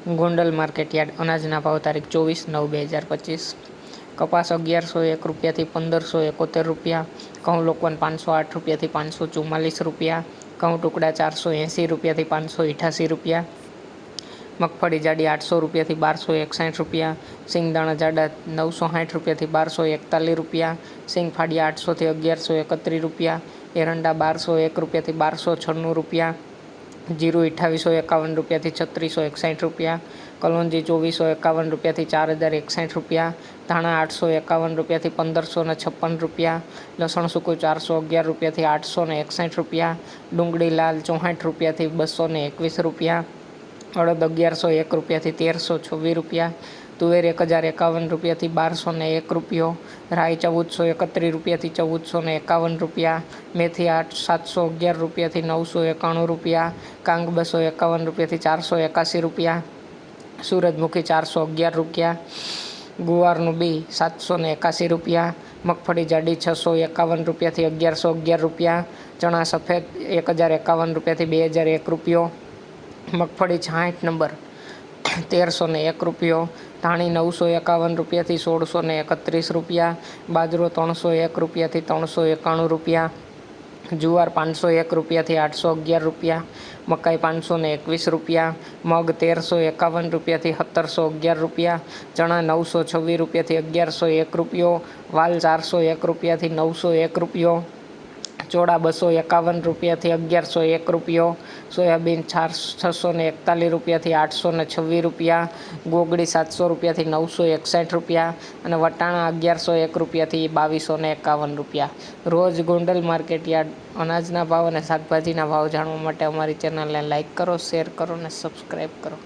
Gondal market yard અનાજના ભાવ તારીખ 24/9/2025। કપાસ 1101 રૂપિયાથી 1571 રૂપિયા, ઘઉં લોકવન 508 રૂપિયાથી 544 રૂપિયા, ઘઉં ટુકડા 480 રૂપિયાથી 588 રૂપિયા, મગફળી જાડી 800 રૂપિયાથી 1261 રૂપિયા, સિંગદાણા જાડા 960 રૂપિયાથી 1241 રૂપિયા, સિંગ ફાડિયા 800થી 1131 રૂપિયા, એરંડા 1201 રૂપિયાથી 1296 રૂપિયા, જીરું 2851 રૂપિયાથી 3661 રૂપિયા, કલોંજી 2451 રૂપિયાથી 4061 રૂપિયા, ધાણા 851 રૂપિયાથી 1556 રૂપિયા, લસણ સૂકું 411 રૂપિયાથી 861 રૂપિયા, ડુંગળી લાલ 64 રૂપિયાથી 221 રૂપિયા, અડદ 1101 રૂપિયાથી 1326 રૂપિયા, તુવેર 1051 રૂપિયાથી 1201 રૂપિયો, રાઈ 1431 રૂપિયાથી 1451 રૂપિયા, મેથી 711 રૂપિયાથી 991 રૂપિયા, કાંગ 251 રૂપિયાથી 481 રૂપિયા, સૂરજમુખી 411 રૂપિયા, ગુવારનું બી 781 રૂપિયા, મગફળી જાડી 651 રૂપિયાથી 1111 રૂપિયા, ચણા સફેદ 1051 રૂપિયાથી 2001 રૂપિયો, મગફળી 66 નંબર 1301 રૂપિયો, ધાણી 951 રૂપિયાથી 1631 રૂપિયા, બાજરો 301 રૂપિયાથી 391 રૂપિયા, જુવાર 501 રૂપિયાથી 811 રૂપિયા, મકાઈ 521 રૂપિયા, મગ 1351 રૂપિયાથી 1711 રૂપિયા, ચણા 926 રૂપિયાથી 1101 રૂપિયો, વાલ 401 રૂપિયાથી 901 રૂપિયો, ચોળા 251 રૂપિયાથી 1101 રૂપિયો, સોયાબીન 641 રૂપિયાથી 826 રૂપિયા, ગોગડી 700 રૂપિયાથી 961 રૂપિયા અને વટાણા 1101 રૂપિયાથી 2251 રૂપિયા। રોજ ગોંડલ માર્કેટયાર્ડ અનાજના ભાવ અને શાકભાજીના ભાવ જાણવા માટે અમારી ચેનલને લાઇક કરો, શેર કરો અને સબસ્ક્રાઈબ કરો।